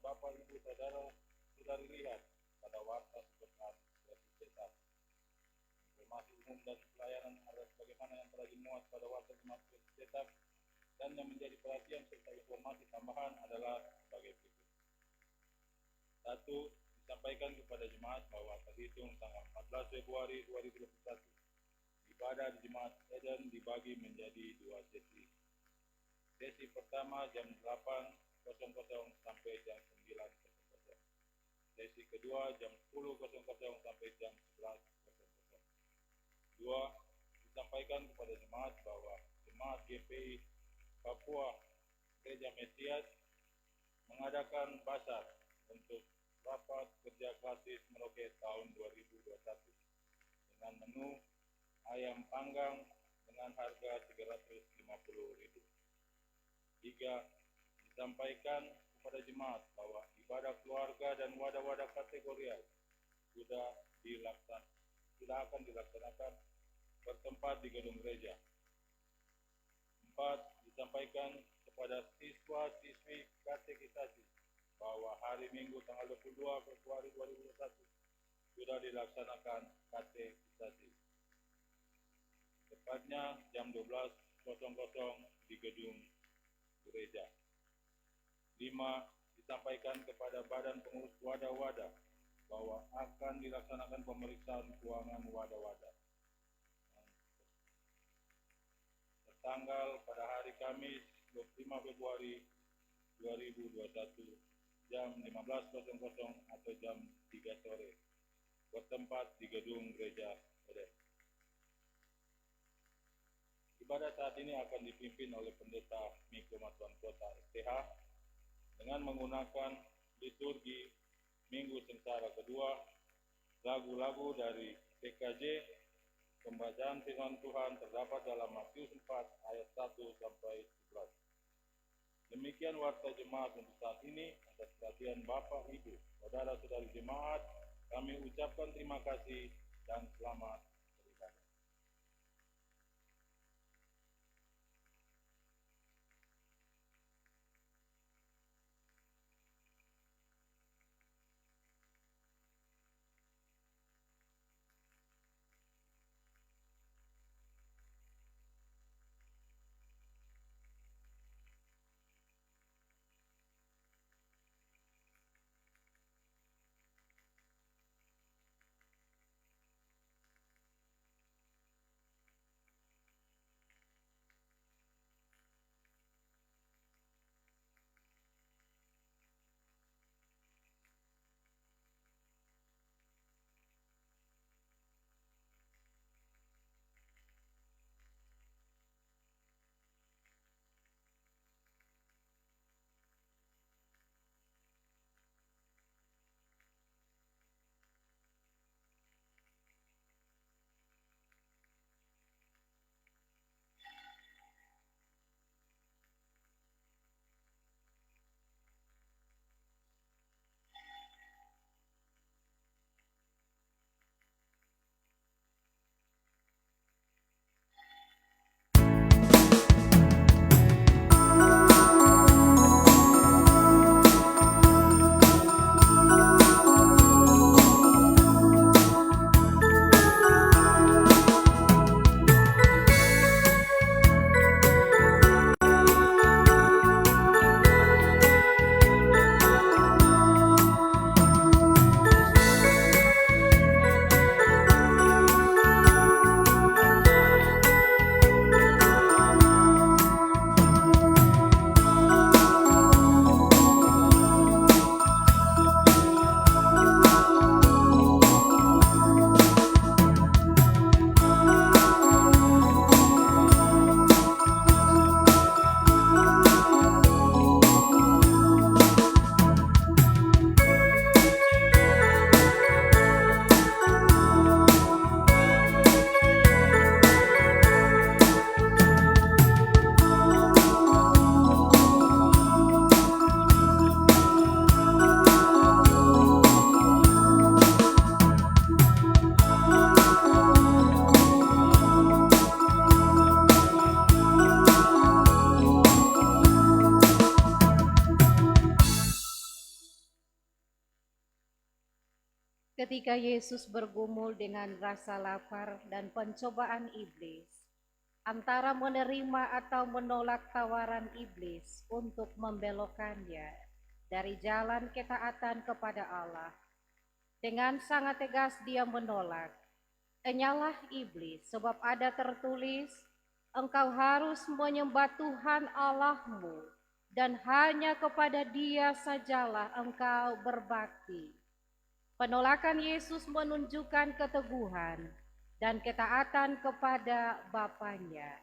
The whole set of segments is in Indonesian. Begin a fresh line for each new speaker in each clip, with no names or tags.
Bapak Ibu Saudara Saudari lihat pada warta sepekan versi cetak. Informasi umum dan pelayanan ada sebagaimana yang telah dimuat pada warta jemaat versi cetak, dan yang menjadi perhatian serta informasi tambahan adalah sebagai berikut. 1. Disampaikan kepada jemaat bahwa terhitung tanggal 14 Februari 2021, ibadah di Jemaat Eden dibagi menjadi 2 sesi. Sesi pertama jam 8.00 sampai jam 9.00. Sesi kedua jam 10.00 sampai jam 11.00. 2. Disampaikan kepada jemaat bahwa Jemaat GPI Papua Gereja Mesias mengadakan basar untuk rapat kerja klasis Merauke tahun 2021 dengan menu ayam panggang dengan harga Rp350.000. 3. Disampaikan kepada jemaat bahwa ibadah keluarga dan wadah-wadah kategorial sudah akan dilaksanakan bertempat di gedung gereja. 4. Disampaikan kepada siswa-siswi katekisasi bahwa hari Minggu tanggal 22 Februari 2021 sudah dilaksanakan katekisasi, tepatnya jam 12.00 di gedung gereja. 5. Disampaikan kepada badan pengurus wadah-wadah bahwa akan dilaksanakan pemeriksaan keuangan wadah-wadah tertanggal pada hari Kamis 25 Februari 2021 jam 15.00 atau jam 3 sore bertempat di gedung gereja Eden. Ibadah saat ini akan dipimpin oleh Pendeta Miko Matuan Kota STH dengan menggunakan liturgi Minggu Sengsara kedua, lagu-lagu dari PKJ, pembacaan firman Tuhan terdapat dalam Matius 4 ayat 1 sampai 11. Demikian warta jemaat untuk saat ini. Atas perhatian Bapak, Ibu, Saudara-saudari jemaat, kami ucapkan terima kasih dan selamat beribadah.
Ketika Yesus bergumul dengan rasa lapar dan pencobaan iblis, antara menerima atau menolak tawaran iblis untuk membelokkannya dari jalan ketaatan kepada Allah, dengan sangat tegas dia menolak. Enyalah iblis, sebab ada tertulis, engkau harus menyembah Tuhan Allahmu, dan hanya kepada Dia sajalah engkau berbakti. Penolakan Yesus menunjukkan keteguhan dan ketaatan kepada Bapanya.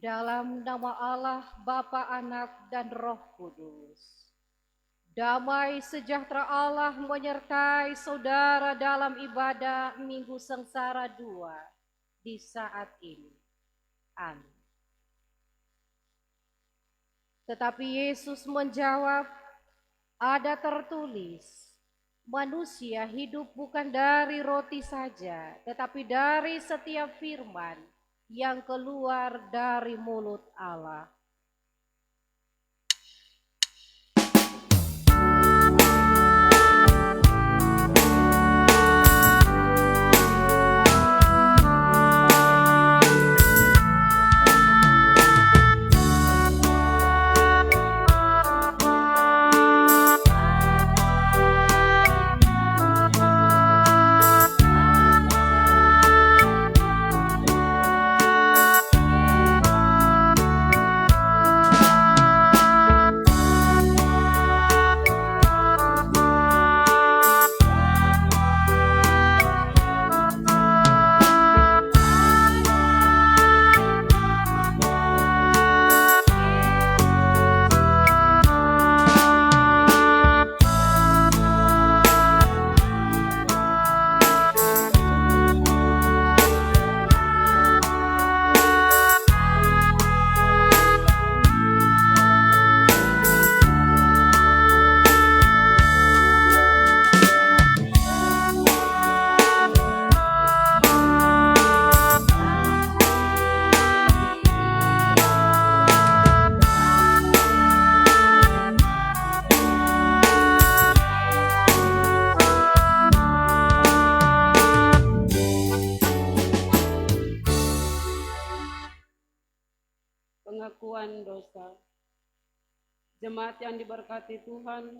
Dalam nama Allah, Bapa, Anak, dan Roh Kudus. Damai sejahtera Allah menyertai saudara dalam ibadah Minggu Sengsara 2 di saat ini. Amin. Tetapi Yesus menjawab, ada tertulis, manusia hidup bukan dari roti saja, tetapi dari setiap firman yang keluar dari mulut Allah.
Pengakuan dosa. Jemaat yang diberkati Tuhan,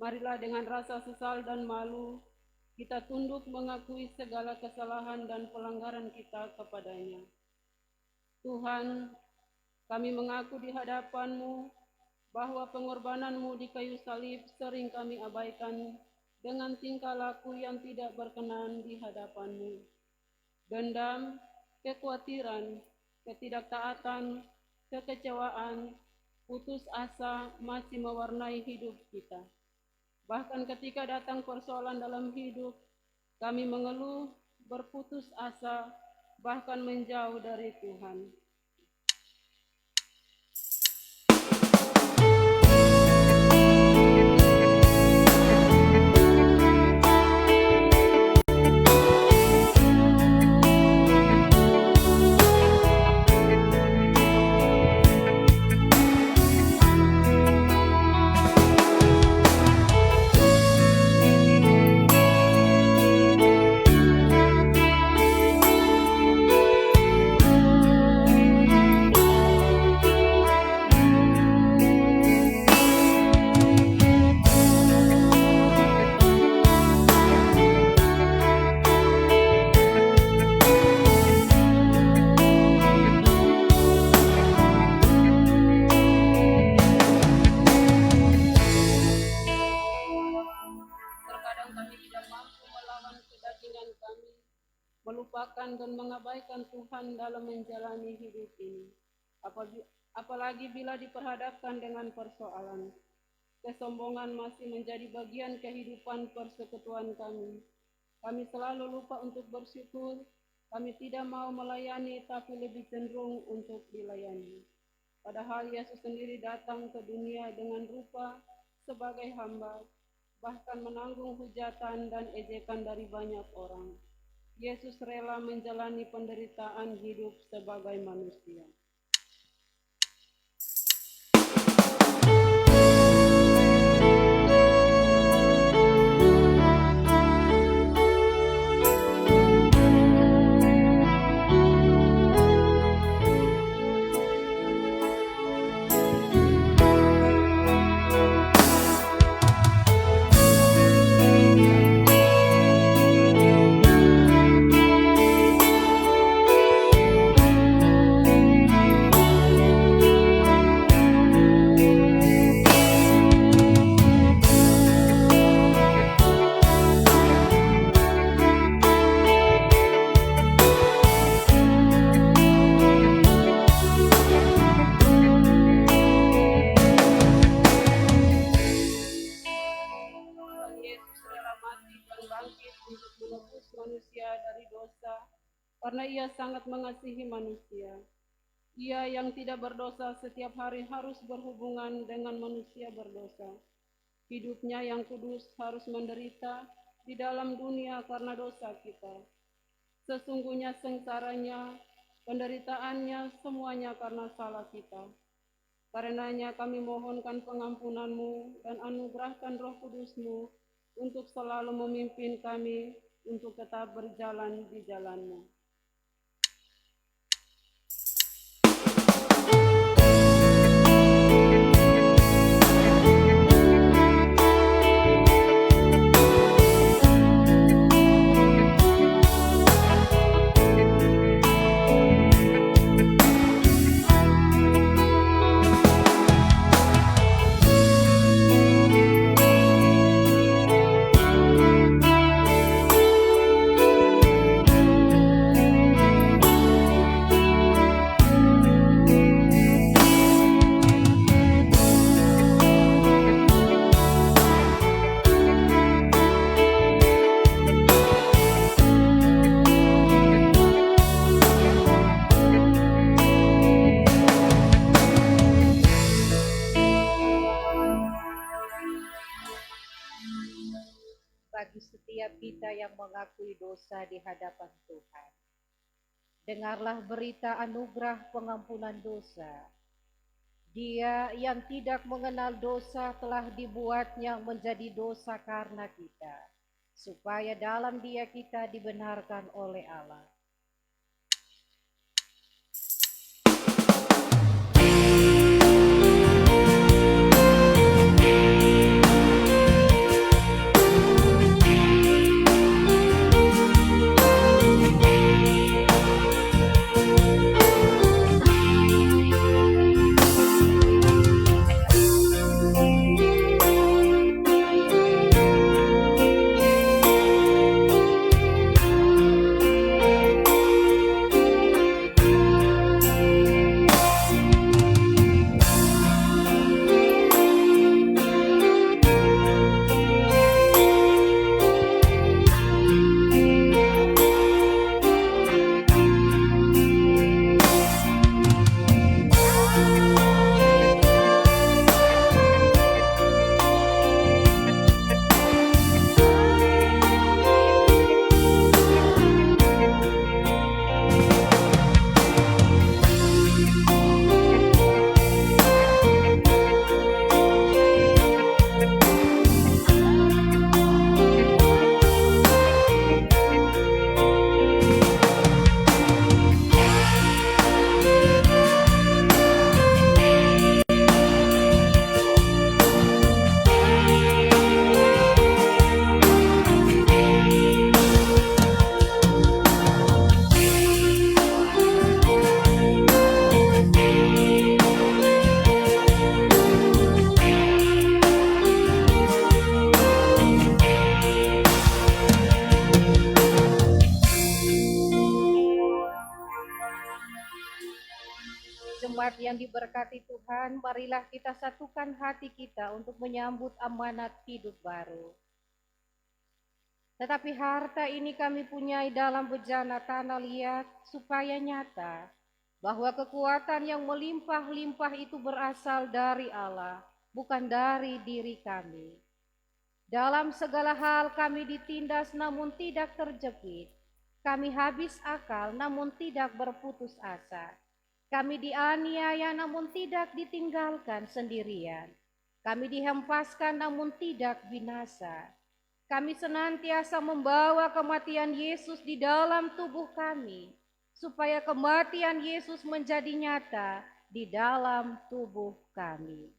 marilah dengan rasa sesal dan malu kita tunduk mengakui segala kesalahan dan pelanggaran kita kepadanya. Tuhan, kami mengaku di hadapan-Mu bahwa pengorbanan-Mu di kayu salib sering kami abaikan dengan tingkah laku yang tidak berkenan di hadapan-Mu. Dendam, kekhawatiran, ketidaktaatan, kekecewaan, putus asa masih mewarnai hidup kita. Bahkan ketika datang persoalan dalam hidup, kami mengeluh, berputus asa, bahkan menjauh dari Tuhan. melupakan dan mengabaikan Tuhan dalam menjalani hidup ini. Apalagi bila diperhadapkan dengan persoalan. Kesombongan masih menjadi bagian kehidupan persekutuan kami. Kami selalu lupa untuk bersyukur. Kami tidak mau melayani, tapi lebih cenderung untuk dilayani. Padahal Yesus sendiri datang ke dunia dengan rupa sebagai hamba, bahkan menanggung hujatan dan ejekan dari banyak orang. Yesus rela menjalani penderitaan hidup sebagai manusia. Yesus rela mati dan bangkit untuk menebus manusia dari dosa, karena Ia sangat mengasihi manusia. Ia yang tidak berdosa setiap hari harus berhubungan dengan manusia berdosa. Hidupnya yang kudus harus menderita di dalam dunia karena dosa kita. Sesungguhnya sengsaranya, penderitaannya semuanya karena salah kita. Karenanya kami mohonkan pengampunan-Mu dan anugerahkan Roh Kudus-Mu untuk selalu memimpin kami untuk tetap berjalan di jalan-Mu.
Bagi setiap kita yang mengakui dosa di hadapan Tuhan, dengarlah berita anugerah pengampunan dosa. Dia yang tidak mengenal dosa telah dibuatnya menjadi dosa karena kita, supaya dalam Dia kita dibenarkan oleh Allah. yang diberkati Tuhan, marilah kita satukan hati kita untuk menyambut amanat hidup baru. Tetapi harta ini kami punyai dalam bejana tanah liat, supaya nyata bahwa kekuatan yang melimpah-limpah itu berasal dari Allah, bukan dari diri kami. Dalam segala hal kami ditindas namun tidak terjepit. Kami habis akal namun tidak berputus asa. Kami dianiaya namun tidak ditinggalkan sendirian. Kami dihempaskan namun tidak binasa. Kami senantiasa membawa kematian Yesus di dalam tubuh kami, supaya kematian Yesus menjadi nyata di dalam tubuh kami.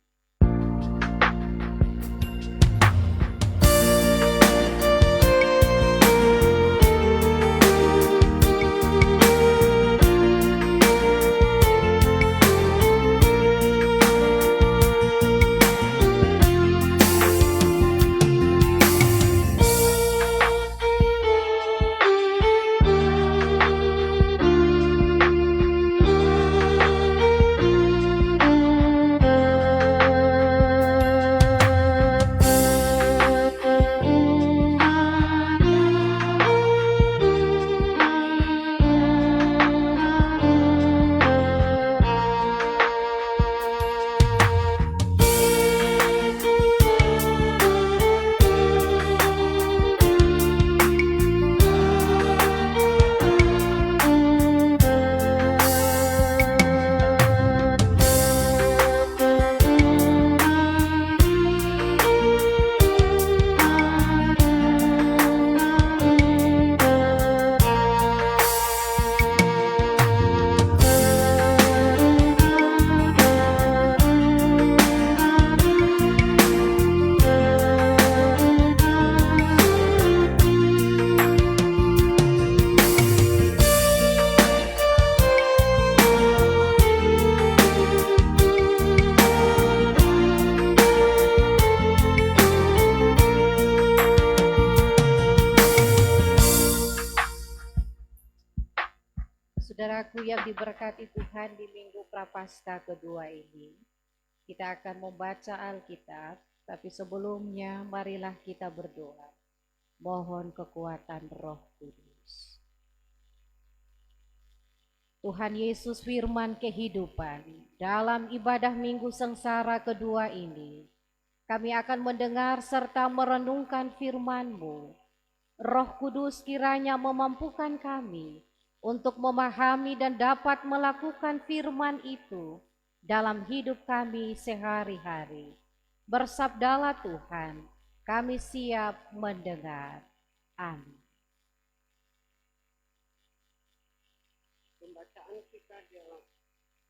Saudaraku yang diberkati Tuhan, di Minggu Prapaskah kedua ini, kita akan membaca Alkitab, tapi sebelumnya marilah kita berdoa. Mohon kekuatan Roh Kudus. Tuhan Yesus, firman kehidupan, dalam ibadah Minggu Sengsara kedua ini, kami akan mendengar serta merenungkan firman-Mu. Roh Kudus kiranya memampukan kami untuk memahami dan dapat melakukan firman itu dalam hidup kami sehari-hari. Bersabdalah Tuhan, kami siap mendengar. Amin.
Pembacaan kita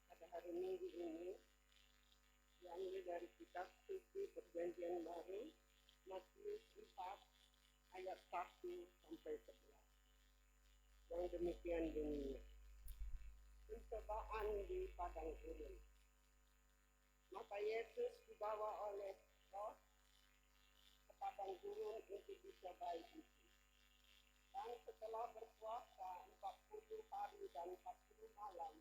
pada hari Minggu ini diambil dari kitab suci Perjanjian Baru, Matius 4 ayat 1 sampai 11. Yang demikian bunyinya. Pencobaan di padang gurun. Maka Yesus dibawa oleh Roh ke padang gurun untuk dicobai itu. Dan setelah berpuasa 40 hari dan 40 malam,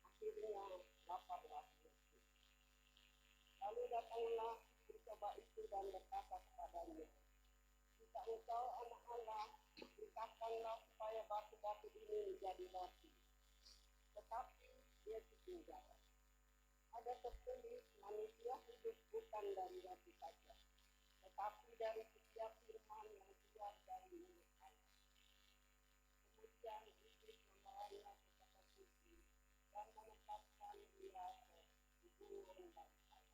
akhirnya laparlah Yesus. Lalu datanglah pencoba itu dan berkata kepadanya, "Jika engkau anak Allah, perintahkanlah supaya batu-batu ini menjadi roti." Tetapi Yesus menjawab, "Ada tertulis, manusia hidup bukan dari roti saja, tetapi dari setiap firman yang keluar dari mulut Allah." Kemudian Yesus membawanya ke kota suci dan menetapkan dia hubungan dari Allah.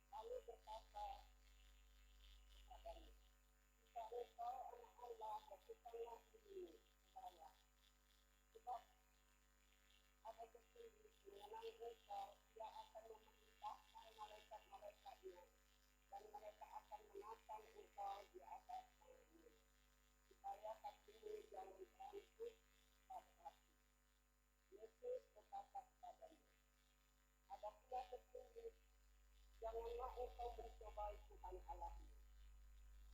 Lalu berkata kepadanya, "Jika engkau anak Allah, lakukanlah ini kepada. Sebab ada tertulis mengenai engkau, dia akan memerintahkan malaikat-malaikatnya, dan mereka akan menatang engkau di atas tangannya, supaya kakimu jangan terangkut pada batu." Yesus berkata kepadanya, "Ada pula tertulis, janganlah engkau mencobai Tuhan Allahmu."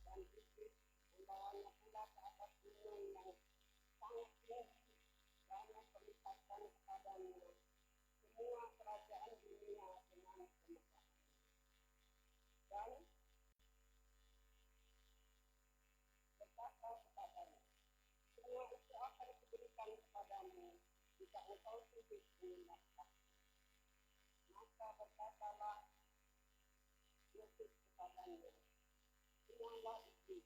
Dan Yesus membawanya pula ke atas gunung yang sangat tinggi dan memperlihatkan kepadanya semua kerajaan ketika engkau sujud mengingat maka berkatalah Yesus kepadanya, ingatlah iblis,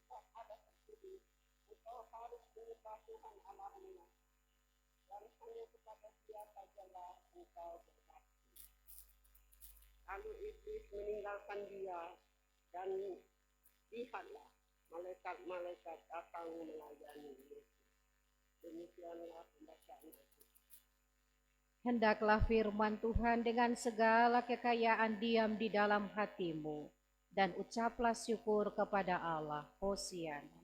sebab ada tertulis, engkau harus menyembah Tuhan Allahmu, dan hanya kepada Dia sajalah engkau berbakti. Lalu iblis meninggalkan dia, dan lihatlah malaikat-malaikat datang melayani Yesus. Demikianlah pembacaan Alkitab.
Hendaklah firman Tuhan dengan segala kekayaan diam di dalam hatimu, dan ucaplah syukur kepada Allah. Hosiana.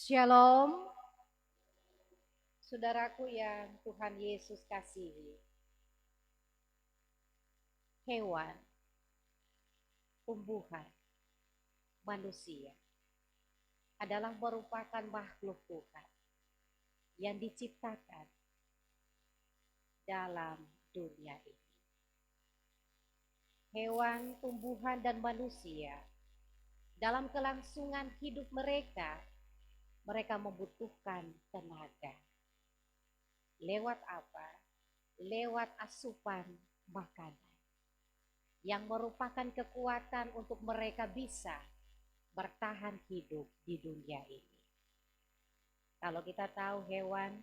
Shalom. Saudaraku yang Tuhan Yesus kasihi, hewan, tumbuhan, manusia adalah merupakan makhluk Tuhan yang diciptakan dalam dunia ini. Hewan, tumbuhan, dan manusia dalam kelangsungan hidup mereka membutuhkan tenaga. Lewat apa? Lewat asupan makanan yang merupakan kekuatan untuk mereka bisa bertahan hidup di dunia ini. Kalau kita tahu hewan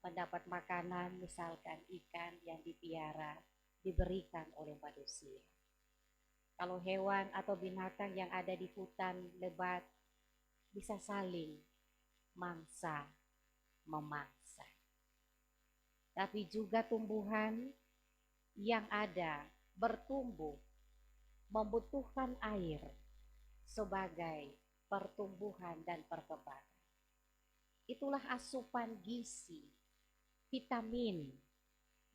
mendapat makanan, misalkan ikan yang dipiara, diberikan oleh manusia. Kalau hewan atau binatang yang ada di hutan lebat bisa saling mangsa memangsa. Tapi juga tumbuhan yang ada bertumbuh membutuhkan air sebagai pertumbuhan dan perkembangan. Itulah asupan gizi, vitamin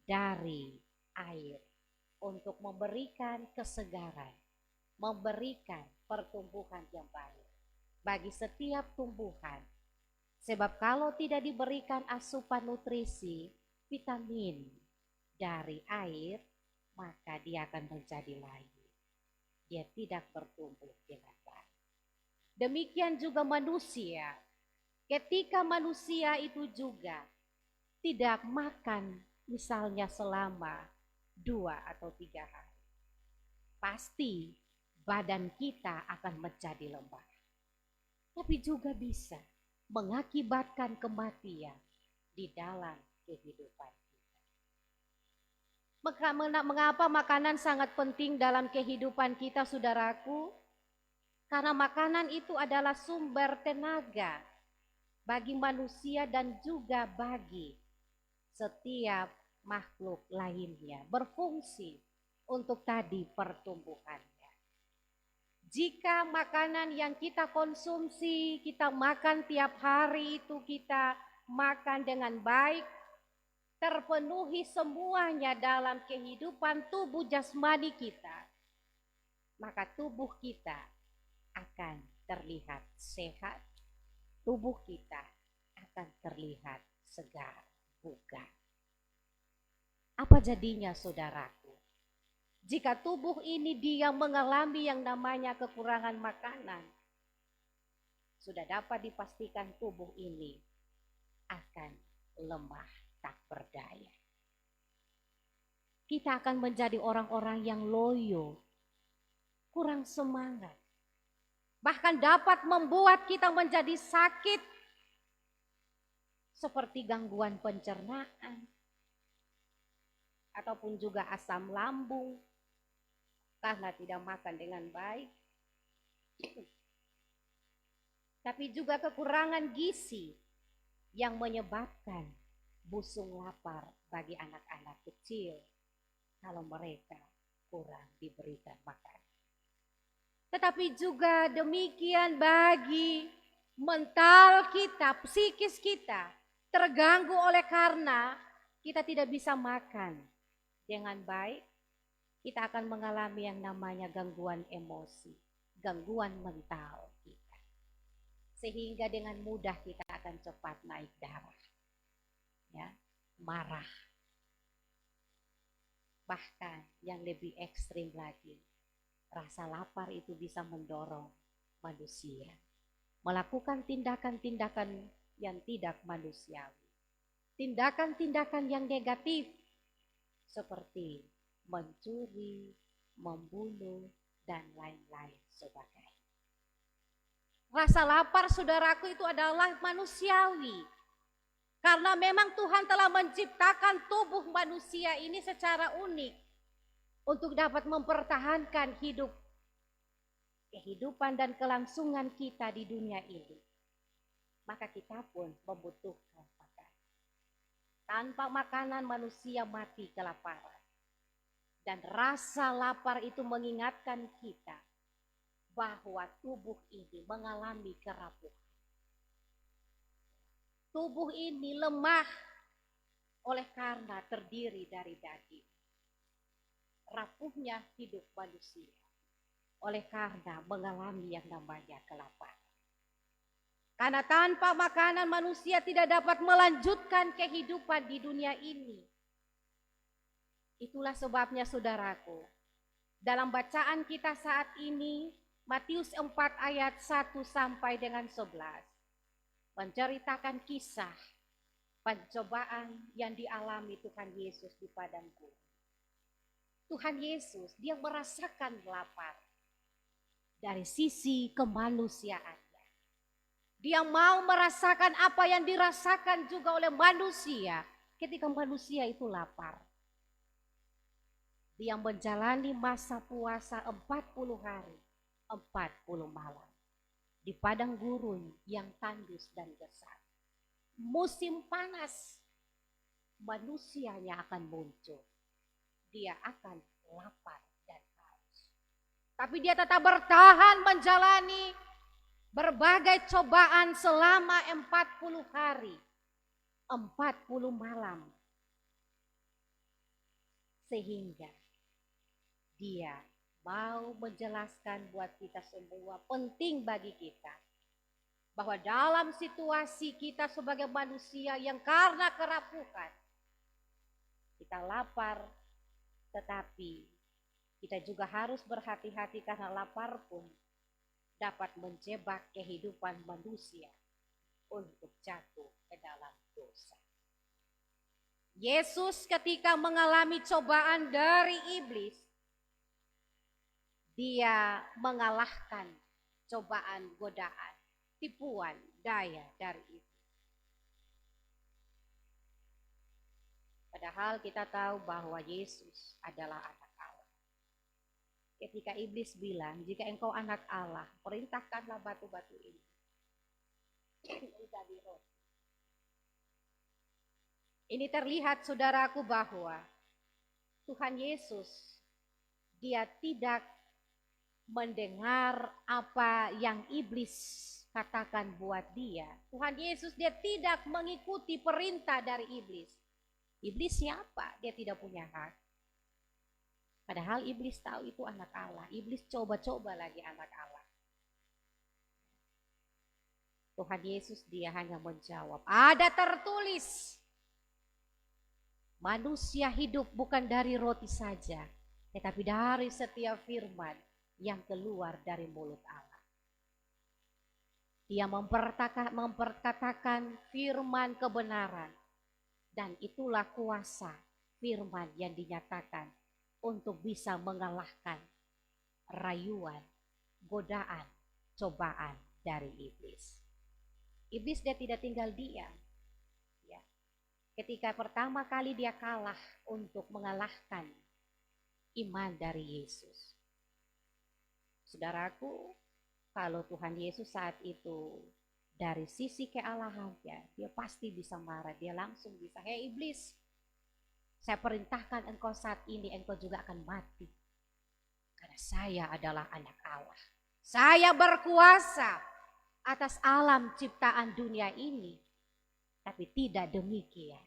dari air untuk memberikan kesegaran, memberikan pertumbuhan yang baik bagi setiap tumbuhan. Sebab kalau tidak diberikan asupan nutrisi, vitamin dari air, maka dia akan menjadi layu. Dia tidak bertumbuh dengan baik. Demikian juga manusia. Ketika manusia itu juga tidak makan misalnya selama 2 atau 3 hari, pasti badan kita akan menjadi lemah. Tapi juga bisa mengakibatkan kematian di dalam kehidupan kita. Mengapa makanan sangat penting dalam kehidupan kita, saudaraku? Karena makanan itu adalah sumber tenaga bagi manusia dan juga bagi setiap makhluk lainnya, berfungsi untuk tadi pertumbuhannya. Jika makanan yang kita konsumsi, kita makan tiap hari itu kita makan dengan baik, terpenuhi semuanya dalam kehidupan tubuh jasmani kita, maka tubuh kita akan terlihat sehat, tubuh kita akan terlihat segar, bugar. Apa jadinya, saudaraku? Jika tubuh ini dia mengalami yang namanya kekurangan makanan, sudah dapat dipastikan tubuh ini akan lemah, tak berdaya. Kita akan menjadi orang-orang yang loyo, kurang semangat. Bahkan dapat membuat kita menjadi sakit, seperti gangguan pencernaan, ataupun juga asam lambung, karena tidak makan dengan baik. Tapi juga kekurangan gizi yang menyebabkan busung lapar bagi anak-anak kecil kalau mereka kurang diberikan makan. Tetapi juga demikian bagi mental kita, psikis kita terganggu oleh karena kita tidak bisa makan dengan baik. Kita akan mengalami yang namanya gangguan emosi, gangguan mental kita. sehingga dengan mudah kita akan cepat naik darah, ya, marah. Bahkan yang lebih ekstrim lagi, rasa lapar itu bisa mendorong manusia melakukan tindakan-tindakan yang tidak manusiawi, tindakan-tindakan yang negatif seperti mencuri, membunuh, dan lain-lain sebagainya. Rasa lapar, saudaraku, itu adalah manusiawi. Karena memang Tuhan telah menciptakan tubuh manusia ini secara unik untuk dapat mempertahankan kehidupan dan kelangsungan kita di dunia ini. Maka kita pun membutuhkan makanan. Tanpa makanan manusia mati kelaparan. Dan rasa lapar itu mengingatkan kita bahwa tubuh ini mengalami kerapuhan. Tubuh ini lemah oleh karena terdiri dari daging. Rapuhnya hidup manusia oleh karena mengalami yang namanya kelaparan. Karena tanpa makanan manusia tidak dapat melanjutkan kehidupan di dunia ini. Itulah sebabnya, saudaraku, dalam bacaan kita saat ini, Matius 4 ayat 1 sampai dengan 11, menceritakan kisah pencobaan yang dialami Tuhan Yesus di padang gurun. Tuhan Yesus, dia merasakan lapar dari sisi kemanusiaannya. Dia mau merasakan apa yang dirasakan juga oleh manusia ketika manusia itu lapar. Dia menjalani masa puasa 40 hari, 40 malam di padang gurun yang tandus dan gersang. Musim panas, manusianya akan muncul. Dia akan lapar dan haus. Tapi dia tetap bertahan menjalani berbagai cobaan selama 40 hari, 40 malam. Sehingga dia mau menjelaskan buat kita semua, penting bagi kita, bahwa dalam situasi kita sebagai manusia yang karena kerapuhan, kita lapar, tetapi kita juga harus berhati-hati karena lapar pun dapat menjebak kehidupan manusia untuk jatuh ke dalam dosa. Yesus ketika mengalami cobaan dari iblis, dia mengalahkan cobaan, godaan, tipuan, daya dari iblis. Padahal kita tahu bahwa Yesus adalah anak Allah. Ketika iblis bilang, jika engkau anak Allah, perintahkanlah batu-batu ini menjadi roti. Ini terlihat, saudaraku, bahwa Tuhan Yesus, dia tidak mendengar apa yang iblis katakan buat dia. Tuhan Yesus, dia tidak mengikuti perintah dari iblis. Iblis siapa? Dia tidak punya hak. Padahal iblis tahu itu anak Allah. Iblis coba-coba lagi anak Allah. Tuhan Yesus, dia hanya menjawab, ada tertulis, manusia hidup bukan dari roti saja, tetapi dari setiap firman yang keluar dari mulut Allah. Dia memperkatakan firman kebenaran, dan itulah kuasa firman yang dinyatakan untuk bisa mengalahkan rayuan, godaan, cobaan dari iblis. Iblis dia tidak tinggal diam. Ya. Ketika pertama kali dia kalah untuk mengalahkan iman dari Yesus. Saudaraku, kalau Tuhan Yesus saat itu dari sisi kealahannya, dia pasti bisa marah. Dia langsung bisa, hei iblis, saya perintahkan engkau saat ini, engkau juga akan mati. Karena saya adalah anak Allah. Saya berkuasa atas alam ciptaan dunia ini. Tapi tidak demikian.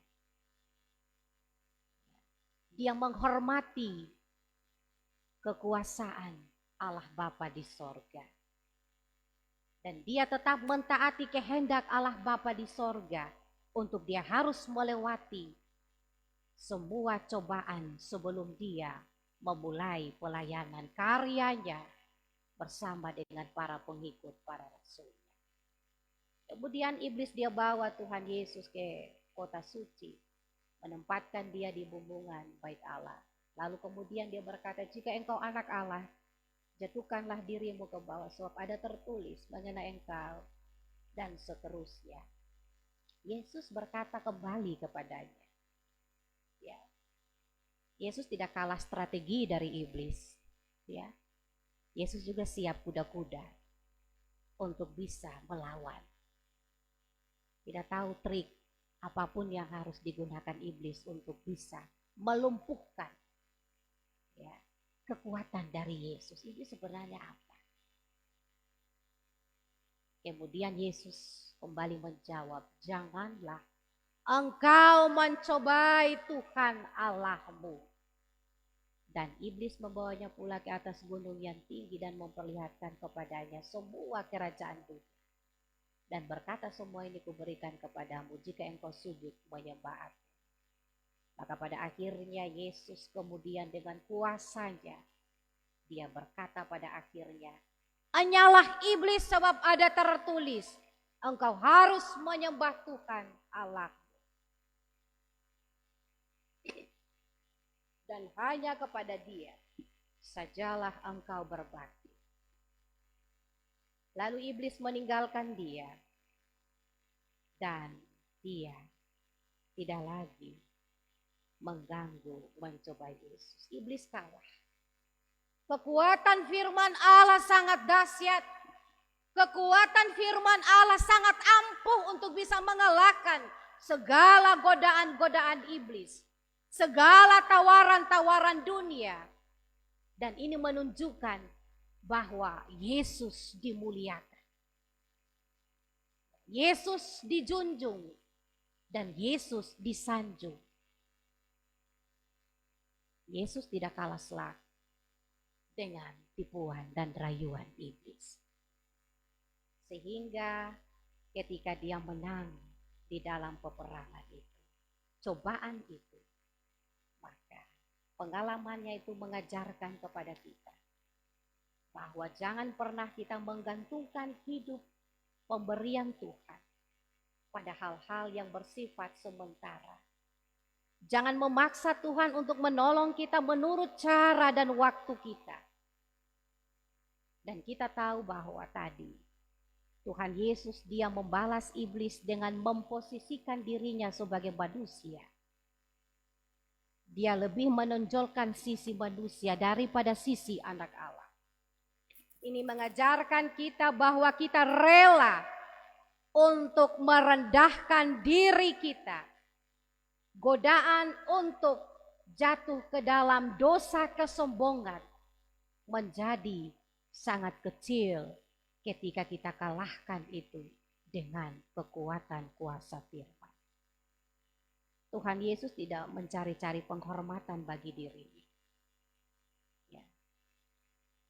Dia menghormati kekuasaan Allah Bapa di sorga. Dan dia tetap mentaati kehendak Allah Bapa di sorga untuk dia harus melewati semua cobaan sebelum dia memulai pelayanan karyanya bersama dengan para pengikut para rasul. Kemudian iblis dia bawa Tuhan Yesus ke kota suci, menempatkan dia di bumbungan bait Allah. Lalu kemudian dia berkata, jika engkau anak Allah, jatuhkanlah dirimu ke bawah, sebab ada tertulis mengenai engkau, dan seterusnya. Yesus berkata kembali kepadanya. Ya. Yesus tidak kalah strategi dari iblis. Ya. Yesus juga siap kuda-kuda untuk bisa melawan. Tidak tahu trik apapun yang harus digunakan iblis untuk bisa melumpuhkan ya, kekuatan dari Yesus. Ini sebenarnya apa? Kemudian Yesus kembali menjawab, janganlah engkau mencobai Tuhan Allahmu. Dan iblis membawanya pula ke atas gunung yang tinggi dan memperlihatkan kepadanya semua kerajaan dunia. Dan berkata, semua ini kuberikan kepadamu jika engkau sujud menyembah aku. Maka pada akhirnya Yesus kemudian dengan kuasanya, dia berkata pada akhirnya, hanyalah iblis, sebab ada tertulis, engkau harus menyembah Tuhan Allah. Dan hanya kepada dia sajalah engkau berbakti. Lalu iblis meninggalkan dia. Dan dia tidak lagi mengganggu, mencoba Yesus. Iblis kalah. Kekuatan firman Allah sangat dahsyat. Kekuatan firman Allah sangat ampuh untuk bisa mengalahkan segala godaan-godaan iblis. Segala tawaran-tawaran dunia. Dan ini menunjukkan bahwa Yesus dimuliakan. Yesus dijunjung. Dan Yesus disanjung. Yesus tidak kalah telak dengan tipuan dan rayuan iblis. Sehingga ketika dia menang di dalam peperangan itu, cobaan itu, maka pengalamannya itu mengajarkan kepada kita bahwa jangan pernah kita menggantungkan hidup pemberian Tuhan pada hal-hal yang bersifat sementara. Jangan memaksa Tuhan untuk menolong kita menurut cara dan waktu kita. Dan kita tahu bahwa tadi Tuhan Yesus dia membalas iblis dengan memposisikan dirinya sebagai manusia. Dia lebih menonjolkan sisi manusia daripada sisi anak Allah. Ini mengajarkan kita bahwa kita rela untuk merendahkan diri kita. Godaan untuk jatuh ke dalam dosa kesombongan menjadi sangat kecil ketika kita kalahkan itu dengan kekuatan kuasa firman. Tuhan Yesus tidak mencari-cari penghormatan bagi dirinya. Ya.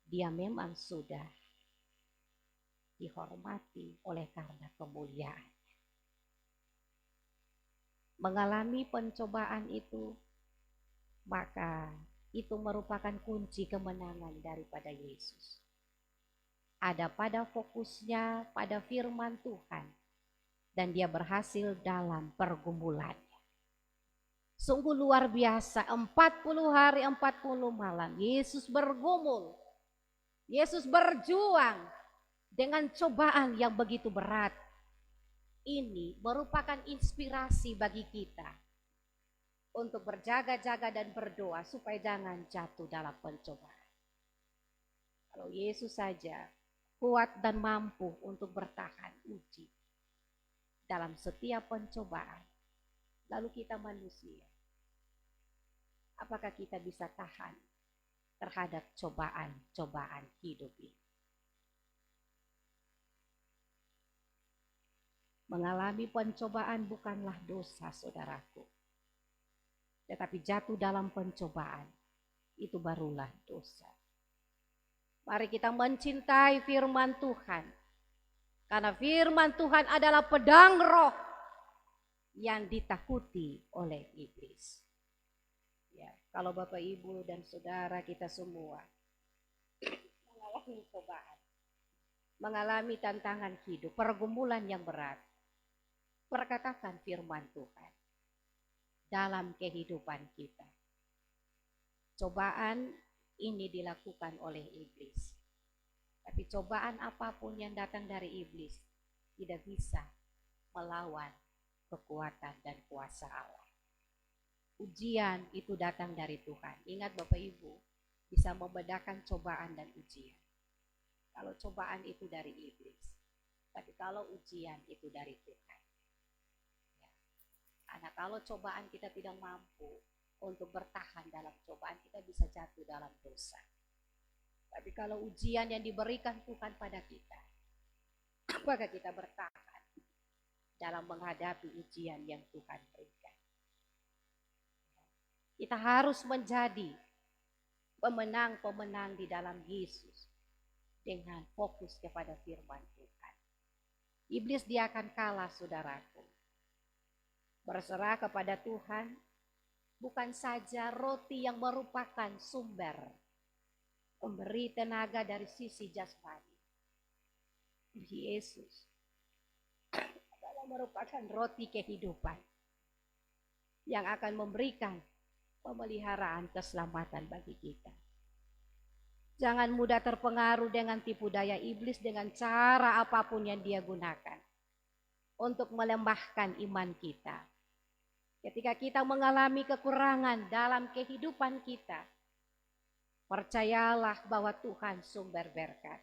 Dia memang sudah dihormati oleh karena kemuliaan. Mengalami pencobaan itu, maka itu merupakan kunci kemenangan daripada Yesus. Ada pada fokusnya pada firman Tuhan, dan dia berhasil dalam pergumulannya. Sungguh luar biasa, 40 hari 40 malam Yesus bergumul, Yesus berjuang dengan cobaan yang begitu berat. Ini merupakan inspirasi bagi kita untuk berjaga-jaga dan berdoa supaya jangan jatuh dalam pencobaan. Kalau Yesus saja kuat dan mampu untuk bertahan uji dalam setiap pencobaan, lalu kita manusia, apakah kita bisa tahan terhadap cobaan-cobaan hidup ini? Mengalami pencobaan bukanlah dosa, saudaraku. Tetapi jatuh dalam pencobaan, itu barulah dosa. Mari kita mencintai firman Tuhan. Karena firman Tuhan adalah pedang roh yang ditakuti oleh iblis. Ya, kalau Bapak Ibu dan Saudara kita semua mengalami cobaan, mengalami tantangan hidup, pergumulan yang berat, perkatakan firman Tuhan dalam kehidupan kita. Cobaan ini dilakukan oleh iblis. Tapi cobaan apapun yang datang dari iblis tidak bisa melawan kekuatan dan kuasa Allah. Ujian itu datang dari Tuhan. Ingat Bapak Ibu, bisa membedakan cobaan dan ujian. Kalau cobaan itu dari iblis, tapi kalau ujian itu dari Tuhan. Ya. Karena kalau cobaan kita tidak mampu untuk bertahan dalam cobaan, kita bisa jatuh dalam dosa. Tapi kalau ujian yang diberikan Tuhan pada kita, apakah kita bertahan dalam menghadapi ujian yang Tuhan berikan? Kita harus menjadi pemenang-pemenang di dalam Yesus dengan fokus kepada firman Tuhan. Iblis dia akan kalah, saudaraku. Berserah kepada Tuhan, bukan saja roti yang merupakan sumber memberi tenaga dari sisi jasmani. Yesus adalah merupakan roti kehidupan yang akan memberikan pemeliharaan keselamatan bagi kita. Jangan mudah terpengaruh dengan tipu daya iblis dengan cara apapun yang dia gunakan untuk melemahkan iman kita. Ketika kita mengalami kekurangan dalam kehidupan kita, percayalah bahwa Tuhan sumber berkat.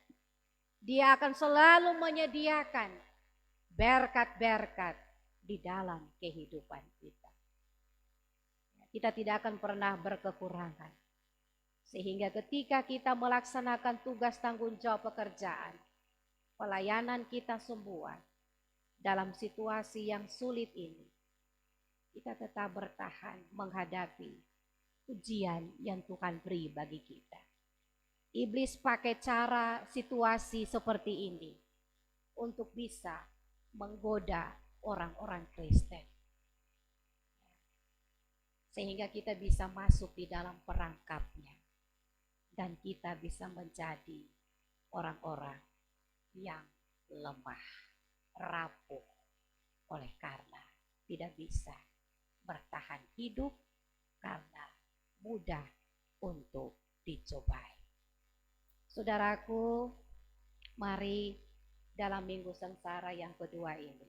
Dia akan selalu menyediakan berkat-berkat di dalam kehidupan kita. Kita tidak akan pernah berkekurangan. Sehingga ketika kita melaksanakan tugas tanggung jawab pekerjaan, pelayanan kita semua dalam situasi yang sulit ini, kita tetap bertahan menghadapi ujian yang Tuhan beri bagi kita. Iblis pakai cara situasi seperti ini untuk bisa menggoda orang-orang Kristen. Sehingga kita bisa masuk di dalam perangkapnya. Dan kita bisa menjadi orang-orang yang lemah, rapuh, oleh karena tidak bisa bertahan hidup karena mudah untuk dicobai. Saudaraku, mari dalam minggu sengsara yang kedua ini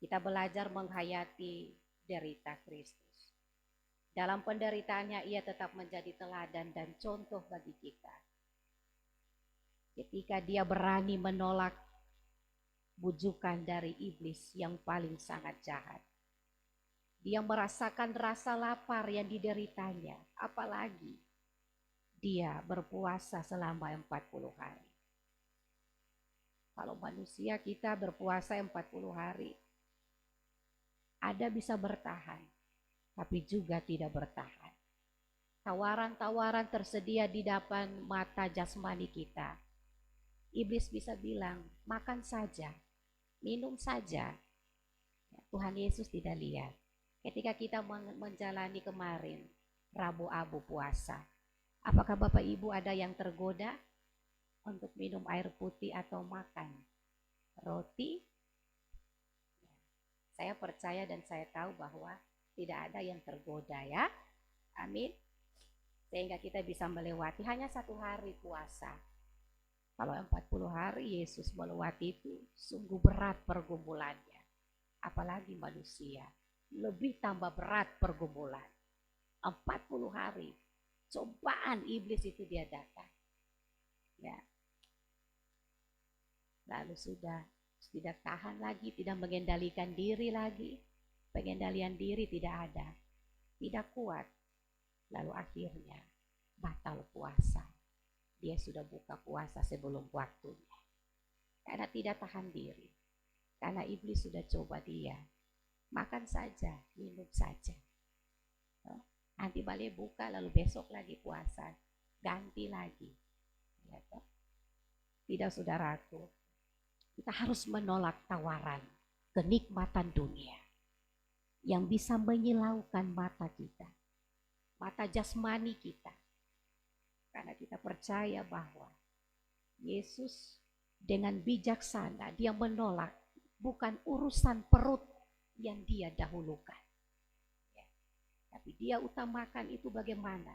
kita belajar menghayati derita Kristus. Dalam penderitaannya ia tetap menjadi teladan dan contoh bagi kita. Ketika dia berani menolak bujukan dari iblis yang paling sangat jahat. Dia merasakan rasa lapar yang dideritanya, apalagi dia berpuasa selama 40 hari. Kalau manusia kita berpuasa 40 hari, ada bisa bertahan, tapi juga tidak bertahan. Tawaran-tawaran tersedia di depan mata jasmani kita. Iblis bisa bilang, makan saja, minum saja. Tuhan Yesus tidak lihat. Ketika kita menjalani kemarin Rabu Abu puasa, apakah Bapak Ibu ada yang tergoda untuk minum air putih atau makan roti? Saya percaya dan saya tahu bahwa tidak ada yang tergoda, ya. Amin. Sehingga kita bisa melewati hanya 1 hari puasa. Kalau 40 hari Yesus melewati itu sungguh berat pergumulannya. Apalagi manusia, lebih tambah berat pergumulan. 40 hari cobaan iblis itu dia datang. Ya. Lalu sudah tidak tahan lagi, tidak mengendalikan diri lagi. Pengendalian diri tidak ada, tidak kuat. Lalu akhirnya batal puasa. Dia sudah buka puasa sebelum waktunya. Karena tidak tahan diri. Karena iblis sudah coba dia. Makan saja, minum saja. Nanti balik buka, lalu besok lagi puasa. Ganti lagi. Tidak, saudaraku. Kita harus menolak tawaran kenikmatan dunia yang bisa menyilaukan mata kita, mata jasmani kita. Karena kita percaya bahwa Yesus dengan bijaksana dia menolak bukan urusan perut yang dia dahulukan. Ya. Tapi dia utamakan itu bagaimana?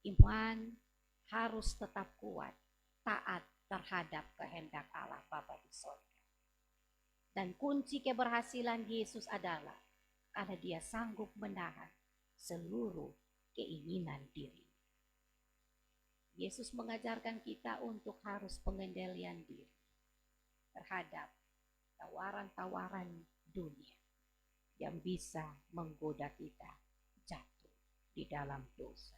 Iman harus tetap kuat, taat terhadap kehendak Allah Bapa di sorga. Dan kunci keberhasilan Yesus adalah karena dia sanggup menahan seluruh keinginan diri. Yesus mengajarkan kita untuk harus pengendalian diri terhadap tawaran-tawaran dunia yang bisa menggoda kita jatuh di dalam dosa.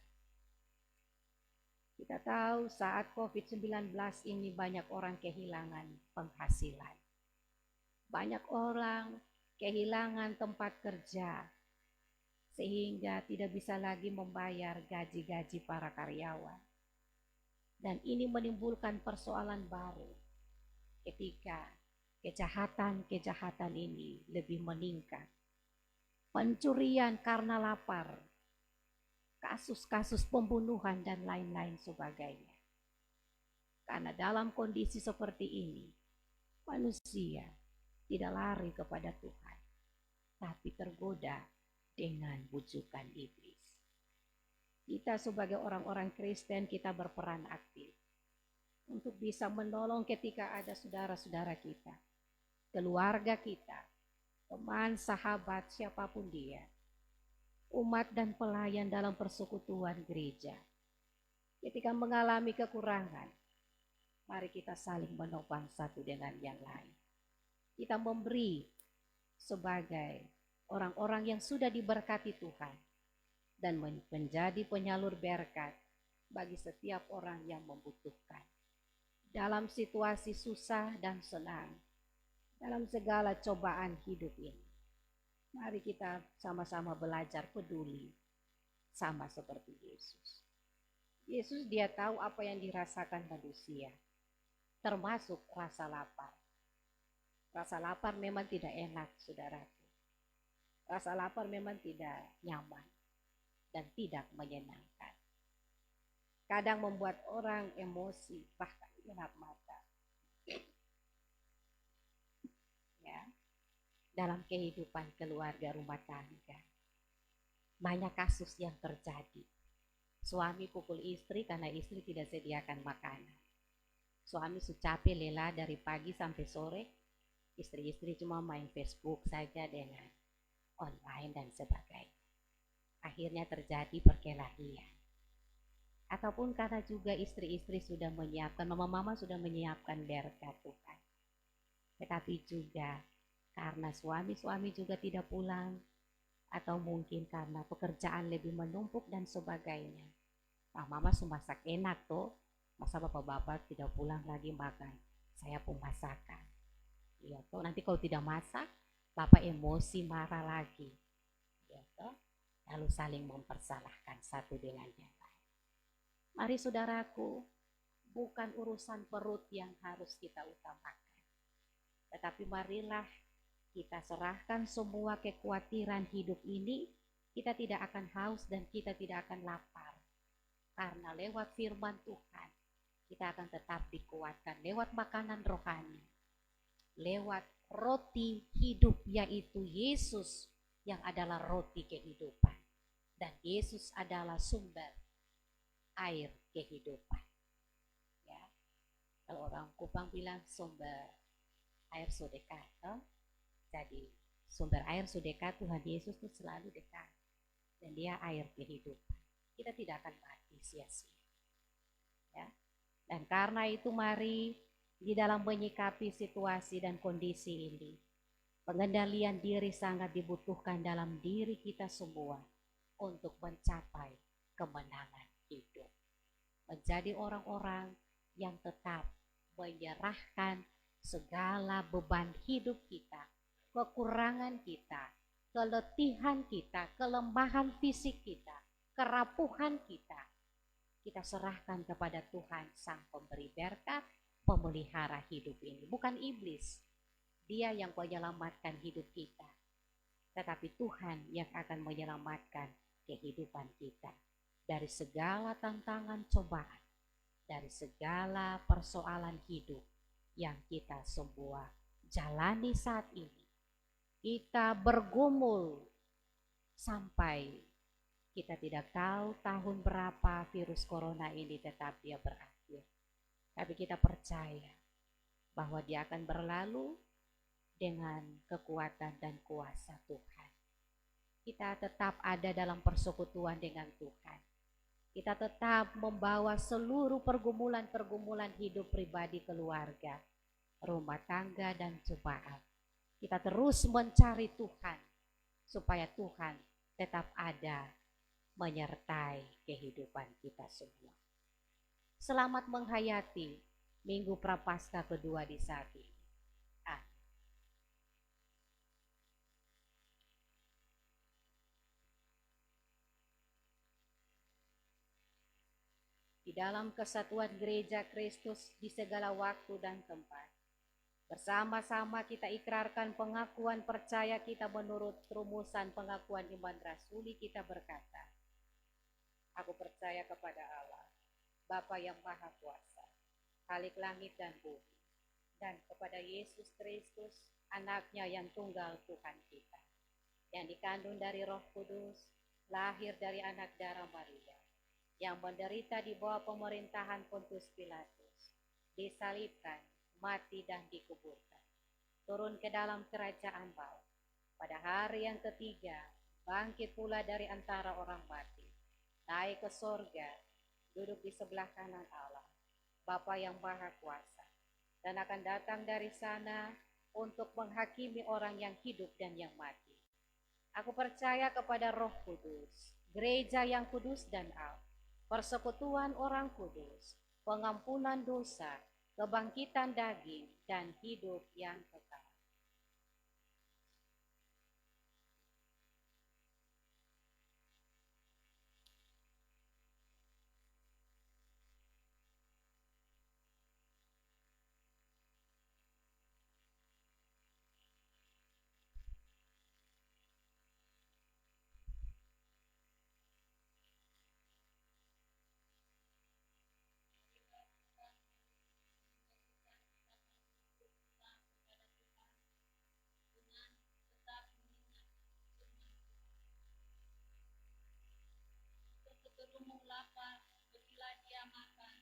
Kita tahu saat COVID-19 ini banyak orang kehilangan penghasilan. Banyak orang kehilangan tempat kerja sehingga tidak bisa lagi membayar gaji-gaji para karyawan. Dan ini menimbulkan persoalan baru ketika kejahatan-kejahatan ini lebih meningkat. Pencurian karena lapar, kasus-kasus pembunuhan dan lain-lain sebagainya. Karena dalam kondisi seperti ini, manusia tidak lari kepada Tuhan, tapi tergoda dengan bujukan iblis. Kita sebagai orang-orang Kristen, kita berperan aktif untuk bisa menolong ketika ada saudara-saudara kita, keluarga kita, teman, sahabat, siapapun dia, umat dan pelayan dalam persekutuan gereja. Ketika mengalami kekurangan, mari kita saling menopang satu dengan yang lain. Kita memberi sebagai orang-orang yang sudah diberkati Tuhan dan menjadi penyalur berkat bagi setiap orang yang membutuhkan. Dalam situasi susah dan senang, dalam segala cobaan hidup ini, mari kita sama-sama belajar peduli sama seperti Yesus. Yesus dia tahu apa yang dirasakan manusia, termasuk rasa lapar. Rasa lapar memang tidak enak, saudaraku. Rasa lapar memang tidak nyaman dan tidak menyenangkan. Kadang membuat orang emosi, bahkan gelap mata. Ya, dalam kehidupan keluarga rumah tangga, banyak kasus yang terjadi. Suami pukul istri karena istri tidak sediakan makanan. Suami sudah capek lelah dari pagi sampai sore, istri-istri cuma main Facebook saja dengan online dan sebagainya. Akhirnya terjadi perkelahian. Ataupun karena juga istri-istri sudah menyiapkan, mama-mama sudah menyiapkan berkat Tuhan. Tetapi juga karena suami-suami juga tidak pulang, atau mungkin karena pekerjaan lebih menumpuk dan sebagainya. Mama sudah masak enak tuh, masa bapak-bapak tidak pulang lagi makan, saya pun masakan. Ya toh, nanti kalau tidak masak, bapak emosi marah lagi. Ya toh, lalu saling mempersalahkan satu dengan yang lain. Mari saudaraku, bukan urusan perut yang harus kita utamakan, tetapi marilah kita serahkan semua kekhawatiran hidup ini. Kita tidak akan haus dan kita tidak akan lapar, karena lewat firman Tuhan kita akan tetap dikuatkan lewat makanan rohani, lewat roti hidup yaitu Yesus yang adalah roti kehidupan, dan Yesus adalah sumber air kehidupan. Ya, kalau orang Kupang bilang sumber air sudekat, jadi sumber air sudekat Tuhan Yesus itu selalu dekat, dan dia air kehidupan. Kita tidak akan mati sia-sia. Ya, dan karena itu mari di dalam menyikapi situasi dan kondisi ini, pengendalian diri sangat dibutuhkan dalam diri kita semua untuk mencapai kemenangan hidup. Menjadi orang-orang yang tetap menyerahkan segala beban hidup kita, kekurangan kita, keletihan kita, kelemahan fisik kita, kerapuhan kita serahkan kepada Tuhan Sang Pemberi berkat, pemelihara hidup ini. Bukan iblis, dia yang menyelamatkan hidup kita, tetapi Tuhan yang akan menyelamatkan kehidupan kita dari segala tantangan cobaan, dari segala persoalan hidup yang kita semua jalani saat ini. Kita bergumul sampai kita tidak tahu tahun berapa virus corona ini tetap dia berakhir. Tapi kita percaya bahwa dia akan berlalu dengan kekuatan dan kuasa Tuhan. Kita tetap ada dalam persekutuan dengan Tuhan. Kita tetap membawa seluruh pergumulan-pergumulan hidup pribadi, keluarga, rumah tangga, dan cobaan. Kita terus mencari Tuhan, supaya Tuhan tetap ada menyertai kehidupan kita semua. Selamat menghayati Minggu Prapaskah kedua di saat ini. Di dalam kesatuan gereja Kristus di segala waktu dan tempat, bersama-sama kita ikrarkan pengakuan percaya kita menurut rumusan pengakuan iman rasuli. Kita berkata, aku percaya kepada Allah, Bapa yang Maha Kuasa, Khalik langit dan bumi, dan kepada Yesus Kristus, anaknya yang tunggal Tuhan kita, yang dikandung dari Roh Kudus, lahir dari anak darah Maria, yang menderita di bawah pemerintahan Pontius Pilatus, disalibkan, mati dan dikuburkan, turun ke dalam kerajaan maut, pada hari yang ketiga bangkit pula dari antara orang mati, naik ke sorga, duduk di sebelah kanan Allah, Bapa yang Maha Kuasa, dan akan datang dari sana untuk menghakimi orang yang hidup dan yang mati. Aku percaya kepada Roh Kudus, gereja yang kudus dan am, persekutuan orang kudus, pengampunan dosa, kebangkitan daging, dan hidup yang kekal.
Berumur lapar, bila dia makan,